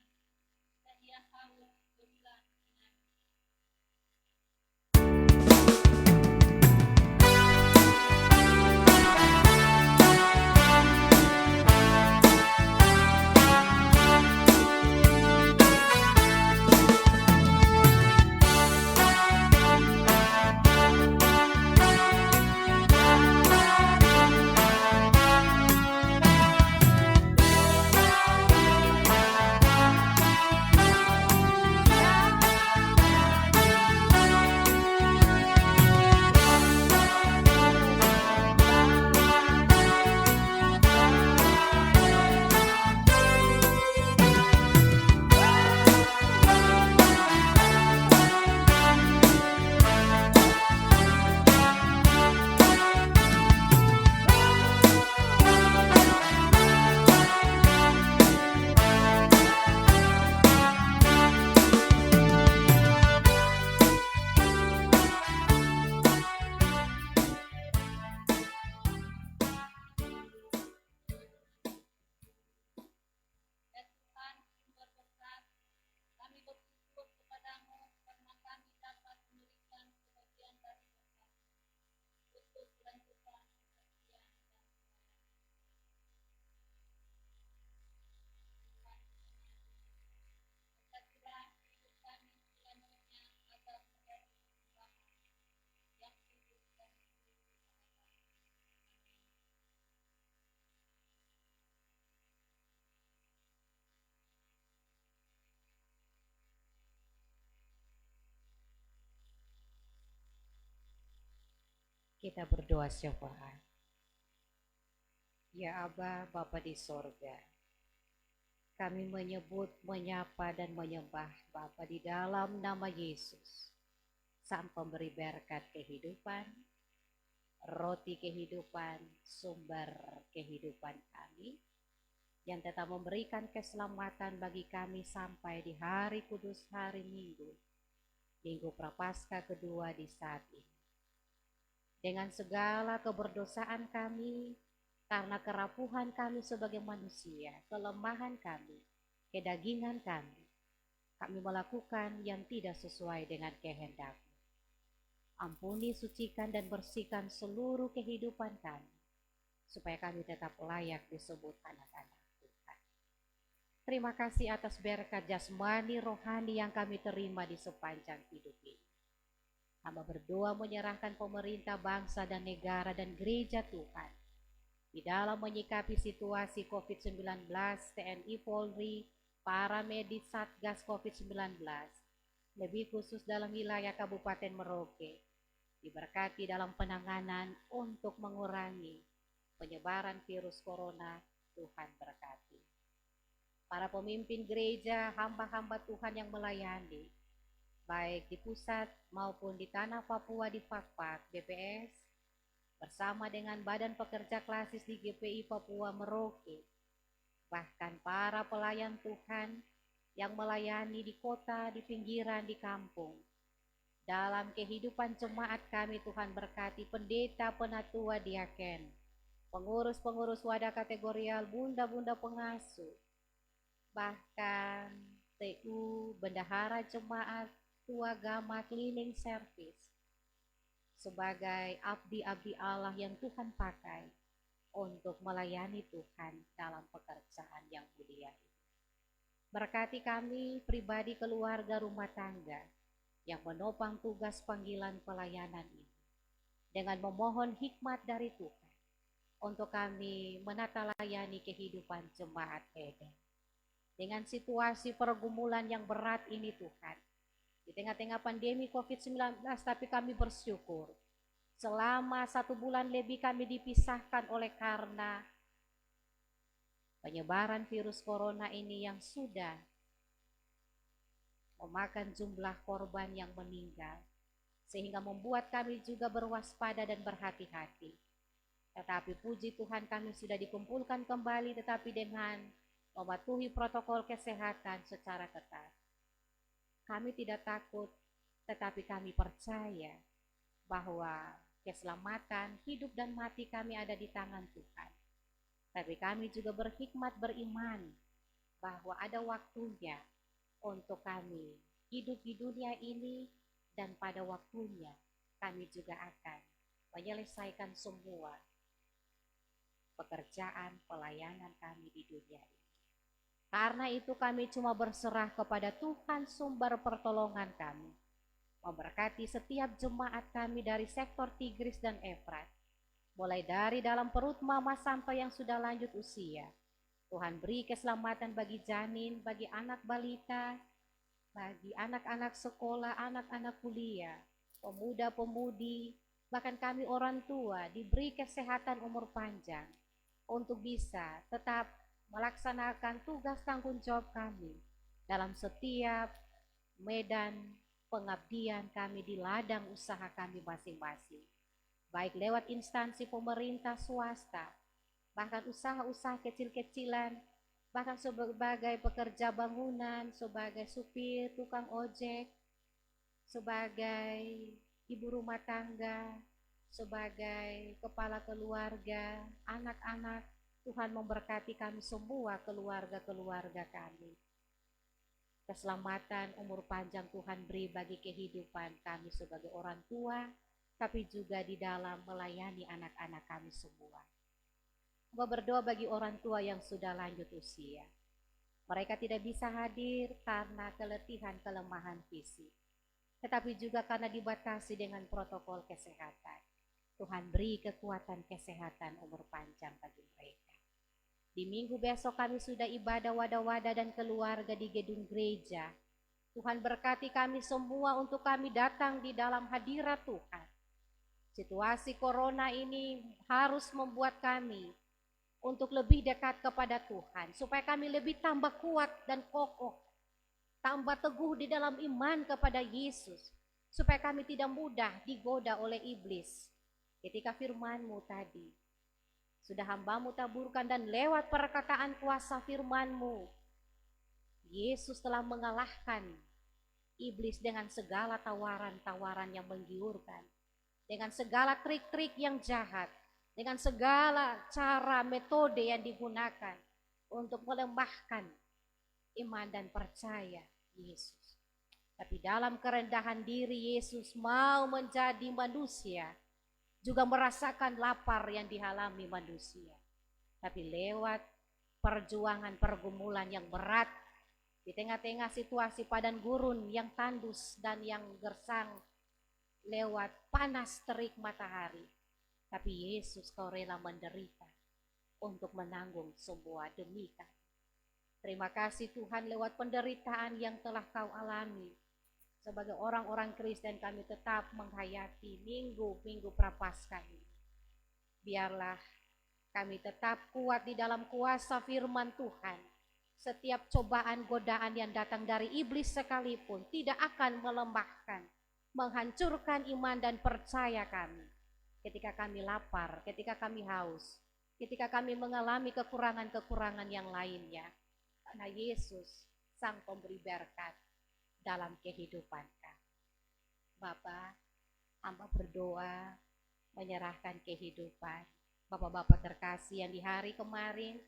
dan dia haus bila minum. Ya Tuhan, sumber berkat, kami bersyukur kepadamu karena kami dapat memberikan sebagian dari berkat untuk melanjutkan pekerjaan dan berkatilah hidup kami selanjutnya agar menjadi persembahan yang kudus dan suci.
Kita berdoa syafaat. Ya Aba, Bapa di sorga, Kami menyebut, menyapa, dan menyembah Bapa di dalam nama Yesus, Sang Pemberi berkat kehidupan, roti kehidupan, sumber kehidupan kami, yang tetap memberikan keselamatan bagi kami sampai di hari kudus hari Minggu, Minggu Prapaskah kedua di saat ini. Dengan segala keberdosaan kami, karena kerapuhan kami sebagai manusia, kelemahan kami, kedagingan kami melakukan yang tidak sesuai dengan kehendak-Mu. Ampuni, sucikan, dan bersihkan seluruh kehidupan kami, supaya kami tetap layak disebut anak-anak Tuhan. Terima kasih atas berkat jasmani rohani yang kami terima di sepanjang hidup ini. Hamba berdoa menyerahkan pemerintah, bangsa, dan negara, dan gereja Tuhan di dalam menyikapi situasi COVID-19, TNI Polri, para medis Satgas COVID-19, lebih khusus dalam wilayah Kabupaten Merauke, diberkati dalam penanganan untuk mengurangi penyebaran virus corona. Tuhan berkati para pemimpin gereja, hamba-hamba Tuhan yang melayani, baik di pusat maupun di tanah Papua, di Fakpak, BPS, bersama dengan Badan Pekerja Klasis di GPI Papua Merauke, bahkan para pelayan Tuhan yang melayani di kota, di pinggiran, di kampung. Dalam kehidupan jemaat kami, Tuhan berkati pendeta, penatua, diaken, pengurus-pengurus wadah kategorial, bunda-bunda pengasuh, bahkan TU, bendahara jemaat, tua gama, cleaning service, sebagai abdi-abdi Allah yang Tuhan pakai untuk melayani Tuhan dalam pekerjaan yang mulia ini. Berkati kami pribadi, keluarga, rumah tangga yang menopang tugas panggilan pelayanan ini, dengan memohon hikmat dari Tuhan untuk kami menata layani kehidupan jemaat Eden. Dengan situasi pergumulan yang berat ini Tuhan, di tengah-tengah pandemi COVID-19, tapi kami bersyukur selama 1 bulan lebih kami dipisahkan oleh karena penyebaran virus corona ini yang sudah memakan jumlah korban yang meninggal, sehingga membuat kami juga berwaspada dan berhati-hati. Tetapi puji Tuhan, kami sudah dikumpulkan kembali, tetapi dengan mematuhi protokol kesehatan secara ketat. Kami tidak takut, tetapi kami percaya bahwa keselamatan, hidup dan mati kami ada di tangan Tuhan. Tapi kami juga berhikmat, beriman bahwa ada waktunya untuk kami hidup di dunia ini, dan pada waktunya kami juga akan menyelesaikan semua pekerjaan pelayanan kami di dunia ini. Karena itu kami cuma berserah kepada Tuhan sumber pertolongan kami, memberkati setiap jemaat kami dari sektor Tigris dan Efrat, mulai dari dalam perut mama sampai yang sudah lanjut usia. Tuhan beri keselamatan bagi janin, bagi anak balita, bagi anak-anak sekolah, anak-anak kuliah, pemuda-pemudi, bahkan kami orang tua diberi kesehatan umur panjang untuk bisa tetap melaksanakan tugas tanggung jawab kami dalam setiap medan pengabdian kami di ladang usaha kami masing-masing, baik lewat instansi pemerintah, swasta, bahkan usaha-usaha kecil-kecilan, bahkan sebagai pekerja bangunan, sebagai supir, tukang ojek, sebagai ibu rumah tangga, sebagai kepala keluarga, anak-anak. Tuhan memberkati kami semua, keluarga-keluarga kami. Keselamatan, umur panjang Tuhan beri bagi kehidupan kami sebagai orang tua, tapi juga di dalam melayani anak-anak kami semua. Berdoa bagi orang tua yang sudah lanjut usia. Mereka tidak bisa hadir karena keletihan, kelemahan fisik, tetapi juga karena dibatasi dengan protokol kesehatan. Tuhan beri kekuatan kesehatan, umur panjang bagi mereka. Di minggu besok kami sudah ibadah wadah-wadah dan keluarga di gedung gereja. Tuhan berkati kami semua untuk kami datang di dalam hadirat Tuhan. Situasi corona ini harus membuat kami untuk lebih dekat kepada Tuhan, supaya kami lebih tambah kuat dan kokoh, tambah teguh di dalam iman kepada Yesus, supaya kami tidak mudah digoda oleh iblis. Ketika firman-Mu tadi sudah hamba-Mu taburkan, dan lewat perkataan kuasa firman-Mu, Yesus telah mengalahkan iblis dengan segala tawaran-tawaran yang menggiurkan, dengan segala trik-trik yang jahat, dengan segala cara metode yang digunakan untuk melemahkan iman dan percaya Yesus. Tapi dalam kerendahan diri, Yesus mau menjadi manusia, juga merasakan lapar yang dialami manusia. Tapi lewat perjuangan pergumulan yang berat, di tengah-tengah situasi padang gurun yang tandus dan yang gersang, lewat panas terik matahari, tapi Yesus kau rela menderita untuk menanggung semua demi kami. Terima kasih Tuhan, lewat penderitaan yang telah kau alami, sebagai orang-orang Kristen kami tetap menghayati minggu-minggu Prapaskah ini. Biarlah kami tetap kuat di dalam kuasa firman Tuhan. Setiap cobaan godaan yang datang dari iblis sekalipun tidak akan melemahkan, menghancurkan iman dan percaya kami. Ketika kami lapar, ketika kami haus, ketika kami mengalami kekurangan-kekurangan yang lainnya, karena Yesus sang pemberi berkat dalam kehidupan kami. Bapa, hamba berdoa menyerahkan kehidupan Bapak-bapak terkasih yang di hari kemarin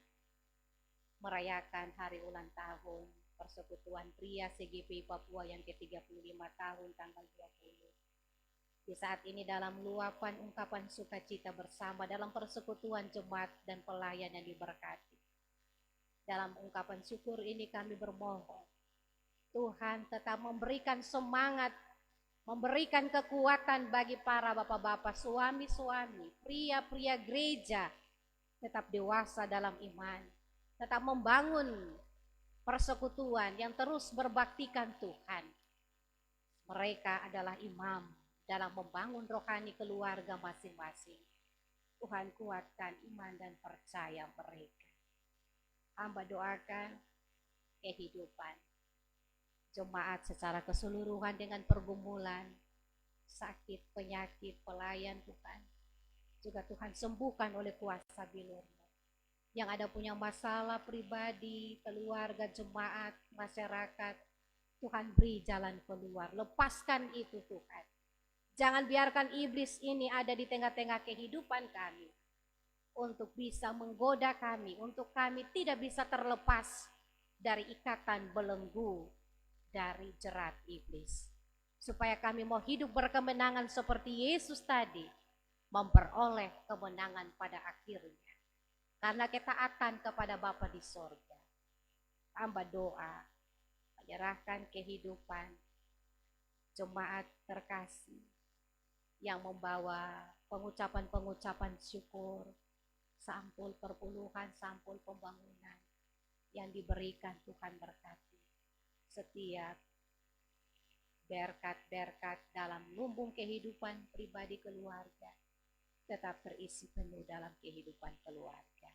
merayakan hari ulang tahun Persekutuan Pria CGP Papua yang ke-35 tahun tanggal 20. Di saat ini dalam luapan ungkapan sukacita bersama dalam persekutuan jemaat dan pelayan yang diberkati. Dalam ungkapan syukur ini kami bermohon, Tuhan tetap memberikan semangat, memberikan kekuatan bagi para bapak-bapak, suami-suami, pria-pria gereja, tetap dewasa dalam iman, tetap membangun persekutuan yang terus berbaktikan Tuhan. Mereka adalah imam dalam membangun rohani keluarga masing-masing. Tuhan kuatkan iman dan percaya mereka. Hamba doakan kehidupan jemaat secara keseluruhan dengan pergumulan, sakit, penyakit, pelayan Tuhan. Juga Tuhan sembuhkan oleh kuasa bilur-Mu. Yang ada punya masalah pribadi, keluarga, jemaat, masyarakat, Tuhan beri jalan keluar. Lepaskan itu Tuhan. Jangan biarkan iblis ini ada di tengah-tengah kehidupan kami, untuk bisa menggoda kami, untuk kami tidak bisa terlepas dari ikatan belenggu dari jerat iblis. Supaya kami mau hidup berkemenangan seperti Yesus tadi, memperoleh kemenangan pada akhirnya. Karena ketaatan kepada Bapa di sorga. Hamba doa, menyerahkan kehidupan jemaat terkasih yang membawa pengucapan-pengucapan syukur, sampul perpuluhan, sampul pembangunan yang diberikan Tuhan berkati. Setiap berkat-berkat dalam lumbung kehidupan pribadi keluarga tetap terisi penuh dalam kehidupan keluarga.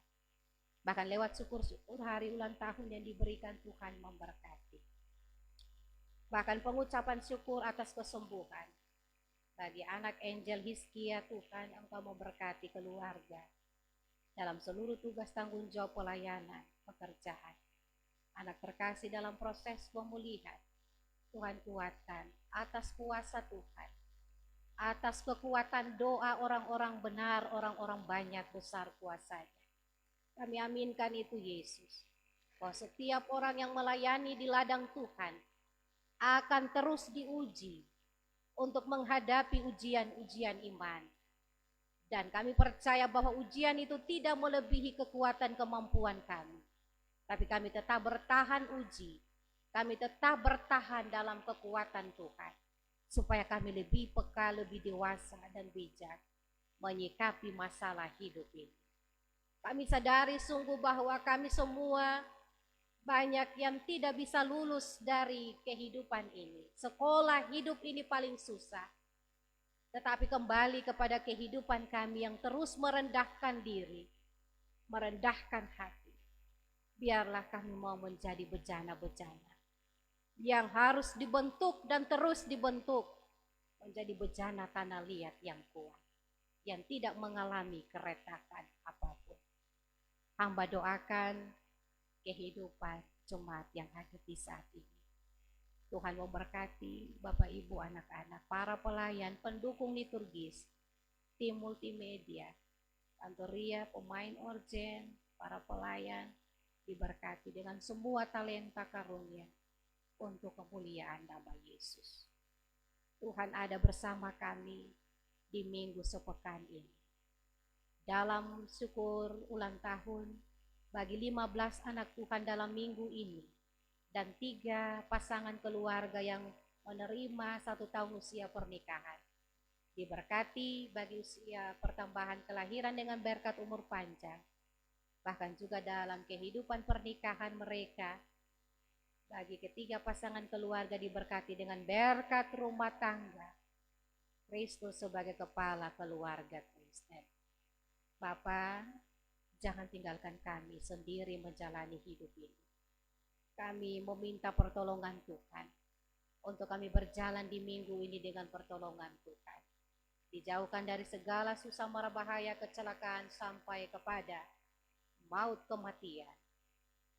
Bahkan lewat syukur-syukur hari ulang tahun yang diberikan Tuhan memberkati. Bahkan pengucapan syukur atas kesembuhan bagi anak Angel Hizkia, Tuhan Engkau memberkati keluarga dalam seluruh tugas tanggung jawab pelayanan, pekerjaan. Anak terkasih dalam proses pemulihan, Tuhan kuatkan atas kuasa Tuhan, atas kekuatan doa orang-orang benar, orang-orang banyak besar kuasanya. Kami aminkan itu Yesus, bahwa setiap orang yang melayani di ladang Tuhan akan terus diuji untuk menghadapi ujian-ujian iman. Dan kami percaya bahwa ujian itu tidak melebihi kekuatan kemampuan kami. Tapi kami tetap bertahan uji, kami tetap bertahan dalam kekuatan Tuhan. Supaya kami lebih peka, lebih dewasa dan bijak menyikapi masalah hidup ini. Kami sadari sungguh bahwa kami semua banyak yang tidak bisa lulus dari kehidupan ini. Sekolah hidup ini paling susah. Tetapi kembali kepada kehidupan kami yang terus merendahkan diri, merendahkan hati. Biarlah kami mau menjadi bejana-bejana yang harus dibentuk dan terus dibentuk menjadi bejana tanah liat yang kuat, yang tidak mengalami keretakan apapun. Hamba doakan kehidupan jemaat yang ada di saat ini. Tuhan memberkati Bapak Ibu, anak-anak, para pelayan, pendukung liturgis, tim multimedia, Tante Ria, pemain orgen, para pelayan, diberkati dengan semua talenta karunia untuk kemuliaan nama Yesus. Tuhan ada bersama kami di minggu sepekan ini. Dalam syukur ulang tahun bagi 15 anak Tuhan dalam minggu ini, dan 3 pasangan keluarga yang menerima 1 tahun usia pernikahan. Diberkati bagi usia pertambahan kelahiran dengan berkat umur panjang. Bahkan juga dalam kehidupan pernikahan mereka, bagi ketiga pasangan keluarga diberkati dengan berkat rumah tangga. Kristus sebagai kepala keluarga Kristen. Bapa, jangan tinggalkan kami sendiri menjalani hidup ini. Kami meminta pertolongan Tuhan untuk kami berjalan di minggu ini dengan pertolongan Tuhan. Dijauhkan dari segala susah mara bahaya, kecelakaan sampai kepada maut kematian,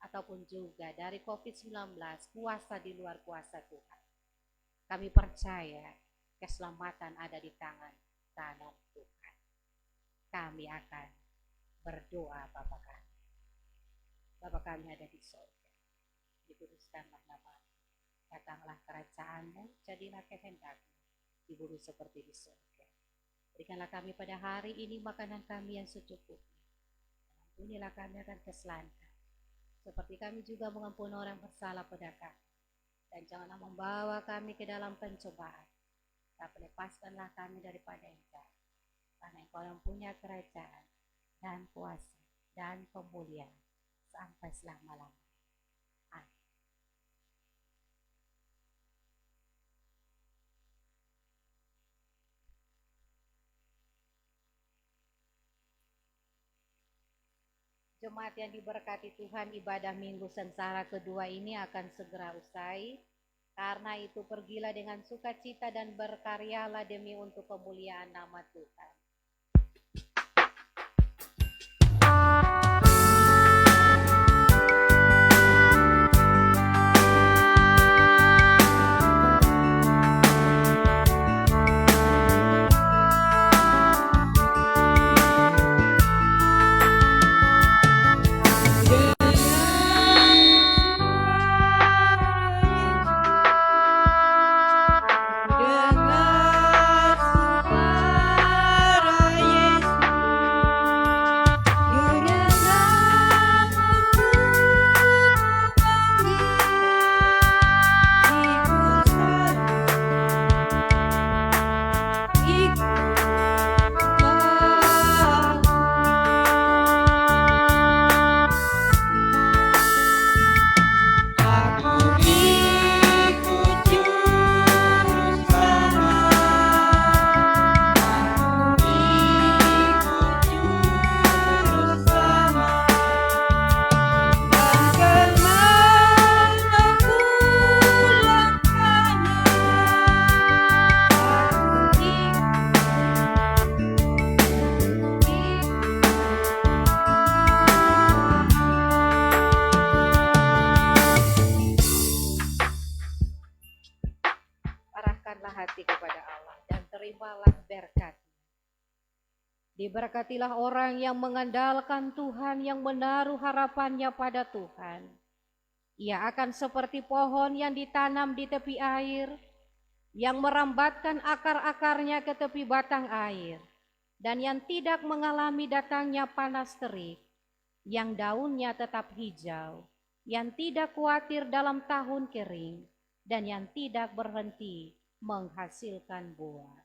ataupun juga dari COVID-19, kuasa di luar kuasa Tuhan. Kami percaya keselamatan ada di tangan kanan Tuhan. Kami akan berdoa Bapa kami. Bapa kami ada di surga, dikuduskanlah namamu, datanglah kerajaanmu, jadilah kehendakmu di bumi seperti di surga. Berikanlah kami pada hari ini makanan kami yang secukupnya. Ampunilah kami akan kesalahan, seperti kami juga mengampuni orang bersalah pada kami. Dan janganlah membawa kami ke dalam pencobaan, tapi lepaskanlah kami daripada yang jahat. Karena Engkau yang punya kerajaan dan kuasa dan kemuliaan sampai selama-lamanya. Amin. Jemaat yang diberkati Tuhan, ibadah Minggu Sengsara kedua ini akan segera usai. Karena itu pergilah dengan sukacita dan berkaryalah demi untuk kemuliaan nama Tuhan. Diberkatilah orang yang mengandalkan Tuhan, yang menaruh harapannya pada Tuhan. Ia akan seperti pohon yang ditanam di tepi air, yang merambatkan akar-akarnya ke tepi batang air, dan yang tidak mengalami datangnya panas terik, yang daunnya tetap hijau, yang tidak khawatir dalam tahun kering, dan yang tidak berhenti menghasilkan buah.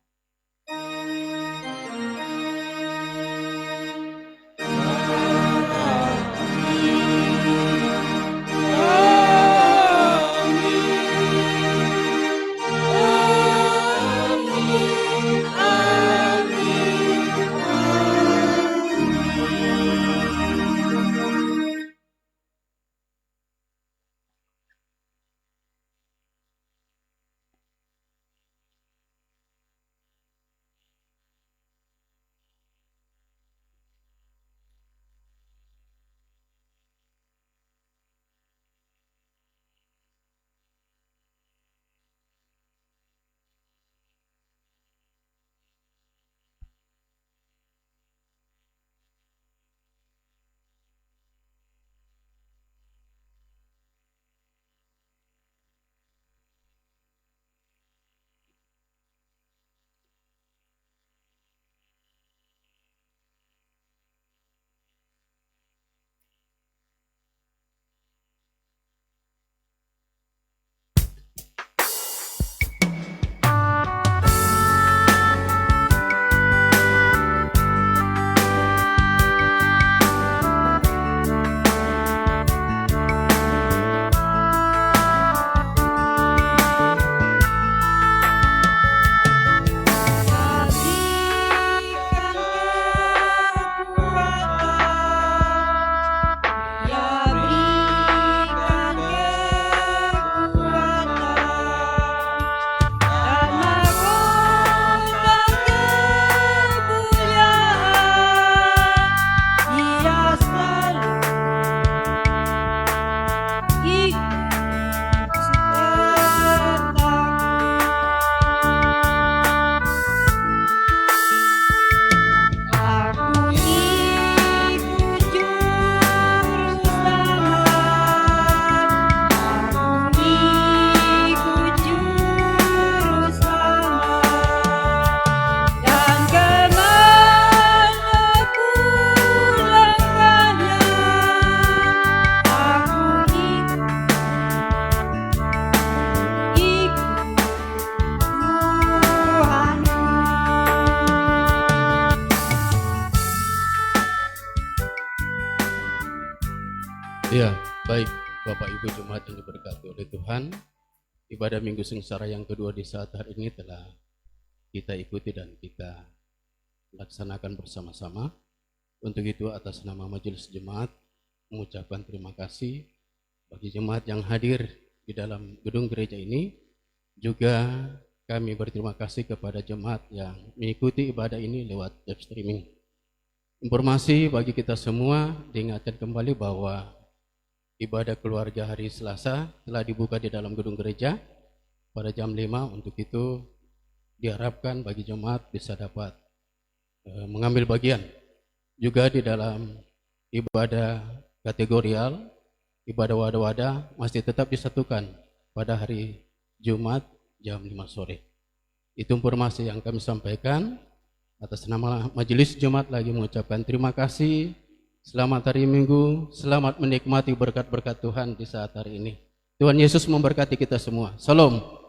yang diberkati oleh Tuhan, ibadah Minggu Sengsara yang kedua di saat hari ini telah kita ikuti dan kita laksanakan bersama-sama. Untuk itu atas nama Majelis Jemaat mengucapkan terima kasih bagi jemaat yang hadir di dalam gedung gereja ini. Juga kami berterima kasih kepada jemaat yang mengikuti ibadah ini lewat web streaming. Informasi bagi kita semua, diingatkan kembali bahwa ibadah keluarga hari Selasa telah dibuka di dalam gedung gereja pada jam 5. Untuk itu diharapkan bagi jemaat bisa dapat mengambil bagian. Juga di dalam ibadah kategorial, ibadah wadah-wadah masih tetap disatukan pada hari Jumat jam 5 sore. Itu informasi yang kami sampaikan. Atas nama Majelis Jemaat lagi mengucapkan terima kasih. Selamat hari Minggu, selamat menikmati berkat-berkat Tuhan di saat hari ini. Tuhan Yesus memberkati kita semua. Salam.